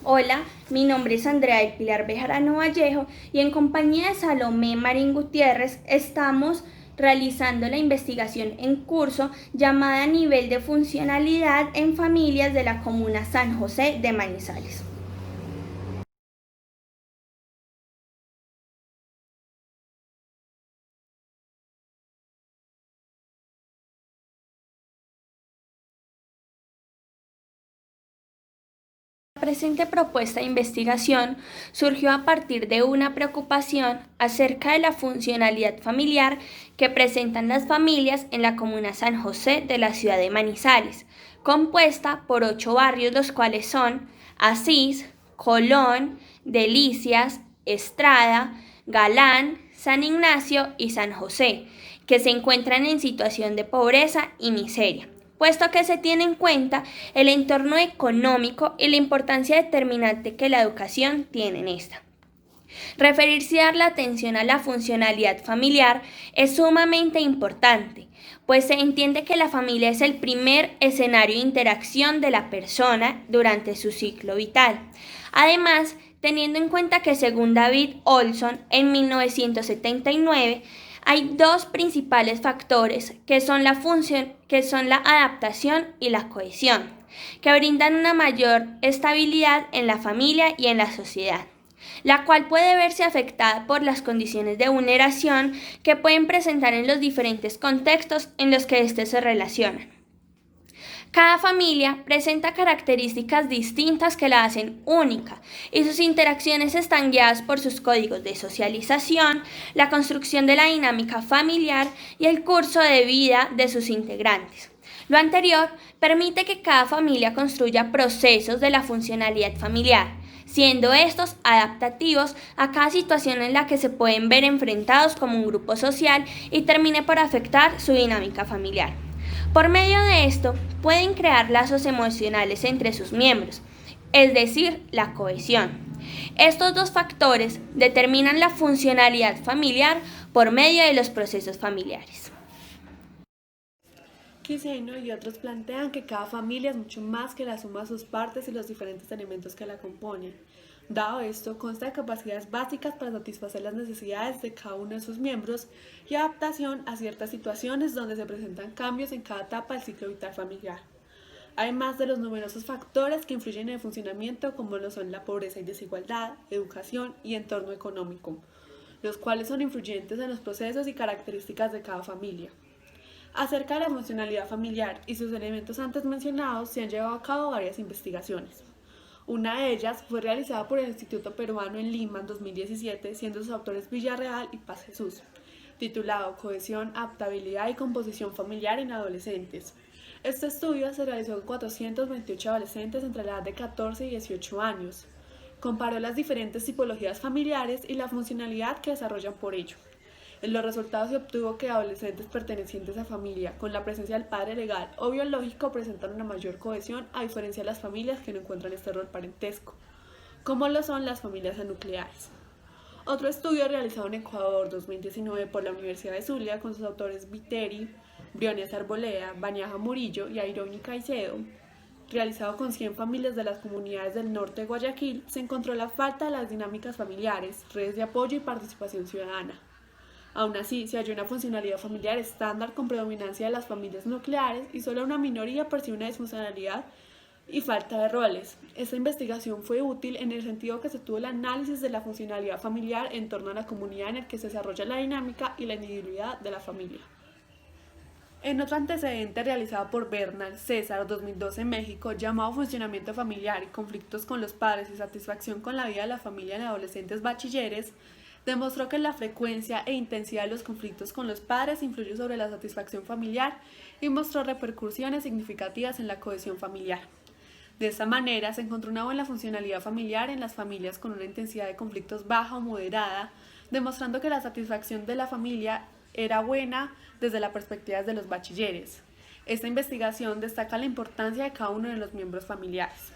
Hola, mi nombre es Andrea del Pilar Bejarano Vallejo y en compañía de Salomé Marín Gutiérrez estamos realizando la investigación en curso llamada Nivel de Funcionalidad en Familias de la Comuna San José de Manizales. La presente propuesta de investigación surgió a partir de una preocupación acerca de la funcionalidad familiar que presentan las familias en la comuna San José de la ciudad de Manizales, compuesta por 8 barrios, los cuales son Asís, Colón, Delicias, Estrada, Galán, San Ignacio y San José, que se encuentran en situación de pobreza y miseria, puesto que se tiene en cuenta el entorno económico y la importancia determinante que la educación tiene en esta. Referirse y dar la atención a la funcionalidad familiar es sumamente importante, pues se entiende que la familia es el primer escenario de interacción de la persona durante su ciclo vital. Además, teniendo en cuenta que según David Olson en 1979, hay dos principales factores que son la adaptación y la cohesión, que brindan una mayor estabilidad en la familia y en la sociedad, la cual puede verse afectada por las condiciones de vulneración que pueden presentar en los diferentes contextos en los que éste se relacionan. Cada familia presenta características distintas que la hacen única y sus interacciones están guiadas por sus códigos de socialización, la construcción de la dinámica familiar y el curso de vida de sus integrantes. Lo anterior permite que cada familia construya procesos de la funcionalidad familiar, siendo estos adaptativos a cada situación en la que se pueden ver enfrentados como un grupo social y termine por afectar su dinámica familiar. Por medio de esto, pueden crear lazos emocionales entre sus miembros, es decir, la cohesión. Estos dos factores determinan la funcionalidad familiar por medio de los procesos familiares. Quiseno y otros plantean que cada familia es mucho más que la suma de sus partes y los diferentes elementos que la componen. Dado esto, consta de capacidades básicas para satisfacer las necesidades de cada uno de sus miembros y adaptación a ciertas situaciones donde se presentan cambios en cada etapa del ciclo vital familiar. Además de los numerosos factores que influyen en el funcionamiento, como lo son la pobreza y desigualdad, educación y entorno económico, los cuales son influyentes en los procesos y características de cada familia. Acerca de la funcionalidad familiar y sus elementos antes mencionados, se han llevado a cabo varias investigaciones. Una de ellas fue realizada por el Instituto Peruano en Lima en 2017, siendo sus autores Villarreal y Paz Jesús, titulado Cohesión, Adaptabilidad y Composición Familiar en Adolescentes. Este estudio se realizó con 428 adolescentes entre la edad de 14 y 18 años. Comparó las diferentes tipologías familiares y la funcionalidad que desarrollan por ello. En los resultados se obtuvo que adolescentes pertenecientes a familia con la presencia del padre legal o biológico presentan una mayor cohesión a diferencia de las familias que no encuentran este rol parentesco, como lo son las familias nucleares. Otro estudio realizado en Ecuador 2019 por la Universidad de Zulia con sus autores Viteri, Briones Arboleda, Bañaja Murillo y Aironi Caicedo, realizado con 100 familias de las comunidades del norte de Guayaquil, se encontró la falta de las dinámicas familiares, redes de apoyo y participación ciudadana. Aún así, se halló una funcionalidad familiar estándar con predominancia de las familias nucleares y solo una minoría percibe una disfuncionalidad y falta de roles. Esta investigación fue útil en el sentido que se tuvo el análisis de la funcionalidad familiar en torno a la comunidad en la que se desarrolla la dinámica y la individualidad de la familia. En otro antecedente realizado por Bernal César 2012 en México, llamado Funcionamiento familiar y conflictos con los padres y satisfacción con la vida de la familia en adolescentes bachilleres, demostró que la frecuencia e intensidad de los conflictos con los padres influye sobre la satisfacción familiar y mostró repercusiones significativas en la cohesión familiar. De esta manera, se encontró una buena funcionalidad familiar en las familias con una intensidad de conflictos baja o moderada, demostrando que la satisfacción de la familia era buena desde la perspectiva de los bachilleres. Esta investigación destaca la importancia de cada uno de los miembros familiares.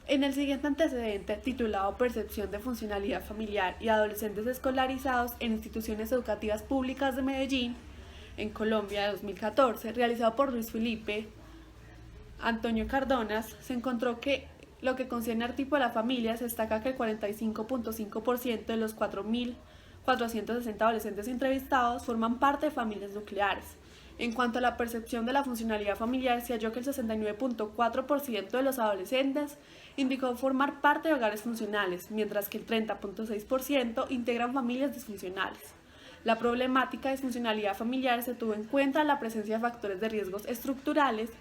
En el siguiente antecedente, titulado Percepción de funcionalidad familiar y adolescentes escolarizados en instituciones educativas públicas de Medellín, en Colombia, de 2014, realizado por Luis Felipe Antonio Cardonas, se encontró que lo que concierne al tipo de la familia, se destaca que el 45.5% de los 4.460 adolescentes entrevistados forman parte de familias nucleares. En cuanto a la percepción de la funcionalidad familiar, se halló que el 69.4% de los adolescentes indicó formar parte de hogares funcionales, mientras que el 30.6% integran familias disfuncionales. La problemática de disfuncionalidad familiar se tuvo en cuenta la presencia de factores de riesgos estructurales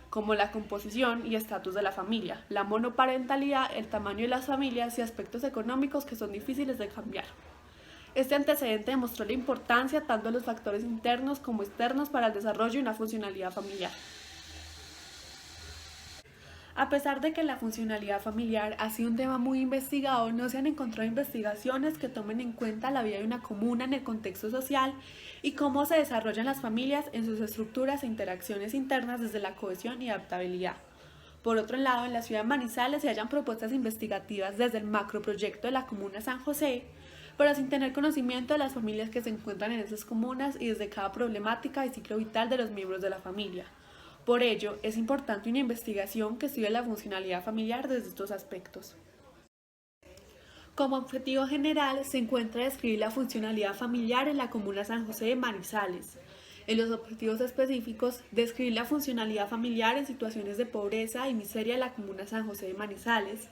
como la composición y estatus de la familia, la monoparentalidad, el tamaño de las familias y aspectos económicos que son difíciles de cambiar. Este antecedente demostró la importancia tanto de los factores internos como externos para el desarrollo y una funcionalidad familiar. A pesar de que la funcionalidad familiar ha sido un tema muy investigado, no se han encontrado investigaciones que tomen en cuenta la vida de una comuna en el contexto social y cómo se desarrollan las familias en sus estructuras e interacciones internas desde la cohesión y adaptabilidad. Por otro lado, en la ciudad de Manizales se hallan propuestas investigativas desde el macroproyecto de la comuna San José, pero sin tener conocimiento de las familias que se encuentran en esas comunas y desde cada problemática y ciclo vital de los miembros de la familia. Por ello, es importante una investigación que estudie la funcionalidad familiar desde estos aspectos. Como objetivo general, se encuentra describir la funcionalidad familiar en la comuna San José de Manizales. En los objetivos específicos, describir la funcionalidad familiar en situaciones de pobreza y miseria de la comuna San José de Manizales,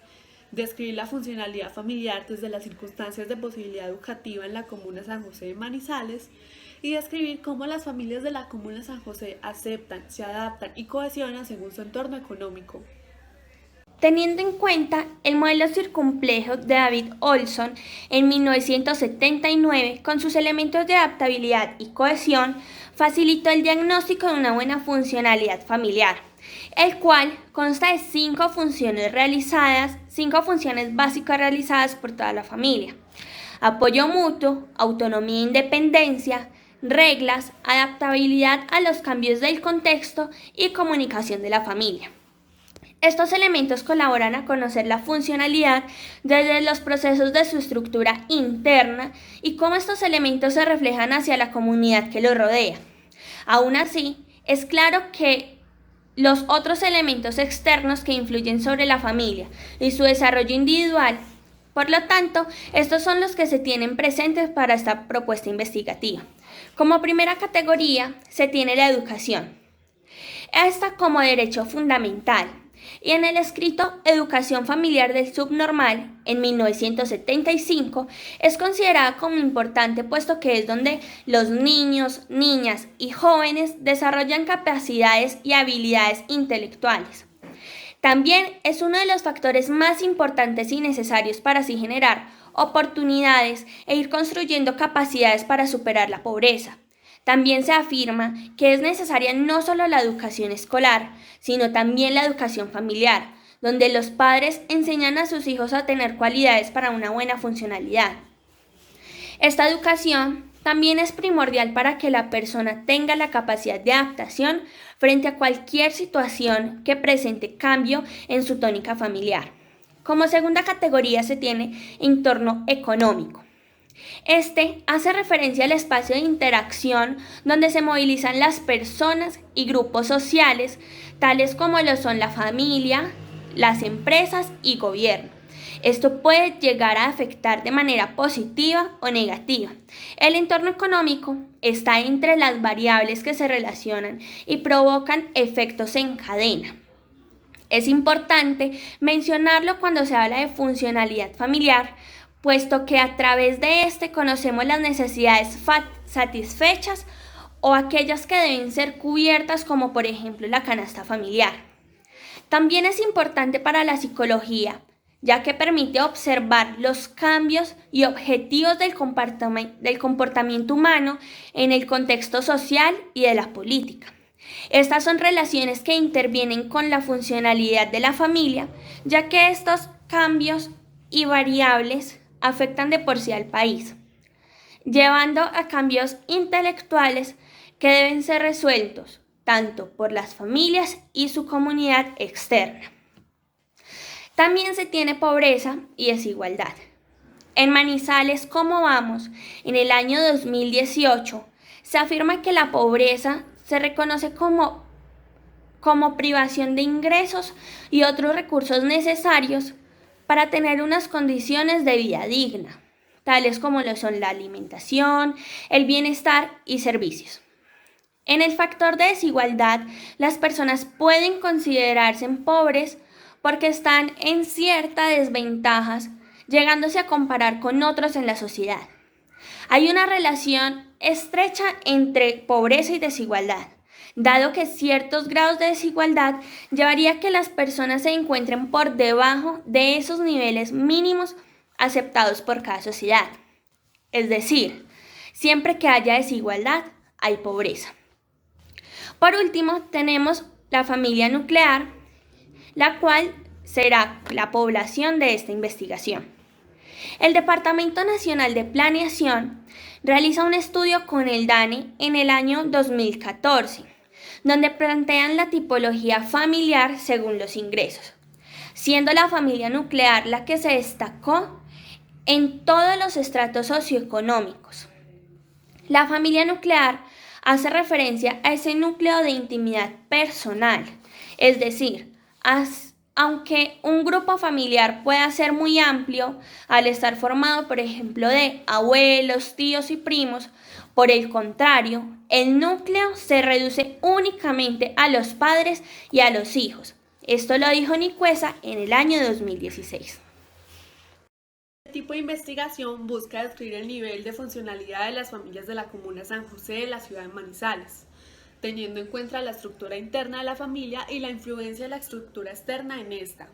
describir la funcionalidad familiar desde las circunstancias de posibilidad educativa en la comuna San José de Manizales y describir cómo las familias de la comuna San José aceptan, se adaptan y cohesionan según su entorno económico. Teniendo en cuenta el modelo circunplejo de David Olson en 1979, con sus elementos de adaptabilidad y cohesión, facilitó el diagnóstico de una buena funcionalidad familiar, el cual consta de 5 funciones básicas realizadas por toda la familia: apoyo mutuo, autonomía e independencia, reglas, adaptabilidad a los cambios del contexto y comunicación de la familia. Estos elementos colaboran a conocer la funcionalidad desde los procesos de su estructura interna y cómo estos elementos se reflejan hacia la comunidad que los rodea. Aún así, es claro que los otros elementos externos que influyen sobre la familia y su desarrollo individual, por lo tanto, estos son los que se tienen presentes para esta propuesta investigativa. Como primera categoría, se tiene la educación. Esta como derecho fundamental. Y en el escrito Educación familiar del subnormal, en 1975, es considerada como importante puesto que es donde los niños, niñas y jóvenes desarrollan capacidades y habilidades intelectuales. También es uno de los factores más importantes y necesarios para así generar oportunidades e ir construyendo capacidades para superar la pobreza. También se afirma que es necesaria no solo la educación escolar, sino también la educación familiar, donde los padres enseñan a sus hijos a tener cualidades para una buena funcionalidad. Esta educación también es primordial para que la persona tenga la capacidad de adaptación frente a cualquier situación que presente cambio en su tónica familiar. Como segunda categoría se tiene entorno económico. Este hace referencia al espacio de interacción donde se movilizan las personas y grupos sociales, tales como lo son la familia, las empresas y gobierno. Esto puede llegar a afectar de manera positiva o negativa. El entorno económico está entre las variables que se relacionan y provocan efectos en cadena. Es importante mencionarlo cuando se habla de funcionalidad familiar, puesto que a través de este conocemos las necesidades satisfechas o aquellas que deben ser cubiertas, como por ejemplo la canasta familiar. También es importante para la psicología, ya que permite observar los cambios y objetivos del comportamiento humano en el contexto social y de la política. Estas son relaciones que intervienen con la funcionalidad de la familia, ya que estos cambios y variables afectan de por sí al país, llevando a cambios intelectuales que deben ser resueltos tanto por las familias y su comunidad externa. También se tiene pobreza y desigualdad. En Manizales, ¿cómo vamos? En el año 2018 se afirma que la pobreza se reconoce como como privación de ingresos y otros recursos necesarios para tener unas condiciones de vida digna, tales como lo son la alimentación, el bienestar y servicios. En el factor de desigualdad, las personas pueden considerarse pobres porque están en ciertas desventajas, llegándose a comparar con otros en la sociedad. Hay una relación estrecha entre pobreza y desigualdad, dado que ciertos grados de desigualdad llevaría a que las personas se encuentren por debajo de esos niveles mínimos aceptados por cada sociedad. Es decir, siempre que haya desigualdad, hay pobreza. Por último, tenemos la familia nuclear, la cual será la población de esta investigación. El Departamento Nacional de Planeación realiza un estudio con el DANE en el año 2014, donde plantean la tipología familiar según los ingresos, siendo la familia nuclear la que se destacó en todos los estratos socioeconómicos. La familia nuclear hace referencia a ese núcleo de intimidad personal, es decir, aunque un grupo familiar pueda ser muy amplio, al estar formado, por ejemplo, de abuelos, tíos y primos, por el contrario, el núcleo se reduce únicamente a los padres y a los hijos. Esto lo dijo Nicuesa en el año 2016. Este tipo de investigación busca describir el nivel de funcionalidad de las familias de la Comuna San José de la ciudad de Manizales, teniendo en cuenta la estructura interna de la familia y la influencia de la estructura externa en esta.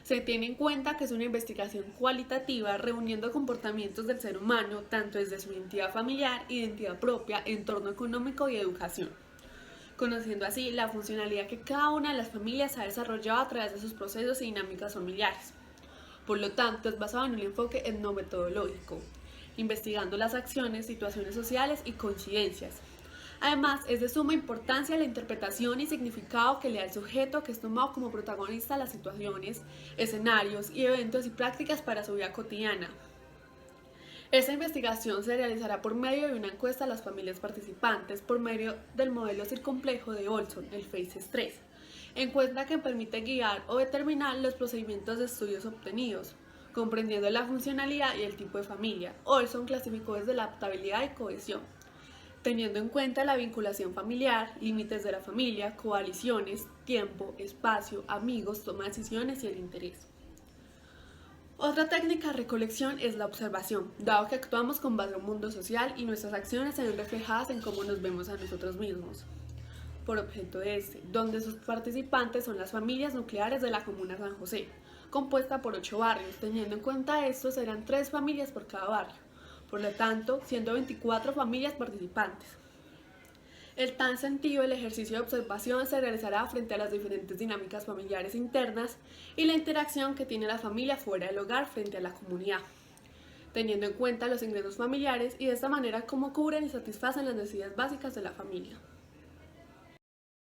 Se tiene en cuenta que es una investigación cualitativa reuniendo comportamientos del ser humano, tanto desde su identidad familiar, identidad propia, entorno económico y educación, conociendo así la funcionalidad que cada una de las familias ha desarrollado a través de sus procesos y dinámicas familiares. Por lo tanto, es basado en un enfoque etnometodológico, investigando las acciones, situaciones sociales y coincidencias. Además, es de suma importancia la interpretación y significado que le da el sujeto que es tomado como protagonista de las situaciones, escenarios y eventos y prácticas para su vida cotidiana. Esta investigación se realizará por medio de una encuesta a las familias participantes por medio del modelo circunplejo de Olson, el FACES-3, encuesta que permite guiar o determinar los procedimientos de estudios obtenidos, comprendiendo la funcionalidad y el tipo de familia. Olson clasificó desde la adaptabilidad y cohesión, teniendo en cuenta la vinculación familiar, límites de la familia, coaliciones, tiempo, espacio, amigos, toma de decisiones y el interés. Otra técnica de recolección es la observación, dado que actuamos con base a un mundo social y nuestras acciones se ven reflejadas en cómo nos vemos a nosotros mismos. Por objeto de donde sus participantes son las familias nucleares de la Comuna San José, compuesta por 8 barrios, teniendo en cuenta estos serán 3 familias por cada barrio, por lo tanto, siendo 24 familias participantes. En tal sentido, el ejercicio de observación se realizará frente a las diferentes dinámicas familiares internas y la interacción que tiene la familia fuera del hogar frente a la comunidad, teniendo en cuenta los ingresos familiares y de esta manera cómo cubren y satisfacen las necesidades básicas de la familia.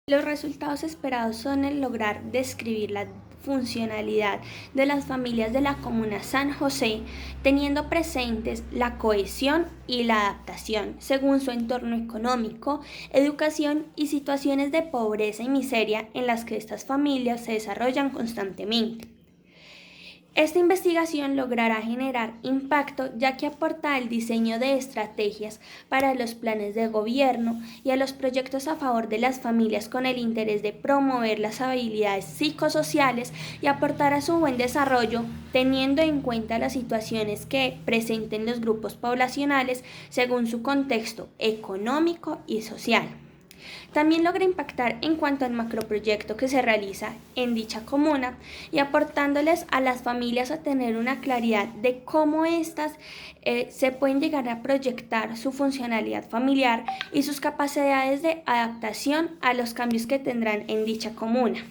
Los resultados esperados son el lograr describir la funcionalidad de las familias de la Comuna San José, teniendo presentes la cohesión y la adaptación según su entorno económico, educación y situaciones de pobreza y miseria en las que estas familias se desarrollan constantemente. Esta investigación logrará generar impacto ya que aporta al diseño de estrategias para los planes de gobierno y a los proyectos a favor de las familias con el interés de promover las habilidades psicosociales y aportar a su buen desarrollo, teniendo en cuenta las situaciones que presenten los grupos poblacionales según su contexto económico y social. También logra impactar en cuanto al macroproyecto que se realiza en dicha comuna y aportándoles a las familias a tener una claridad de cómo éstas se pueden llegar a proyectar su funcionalidad familiar y sus capacidades de adaptación a los cambios que tendrán en dicha comuna.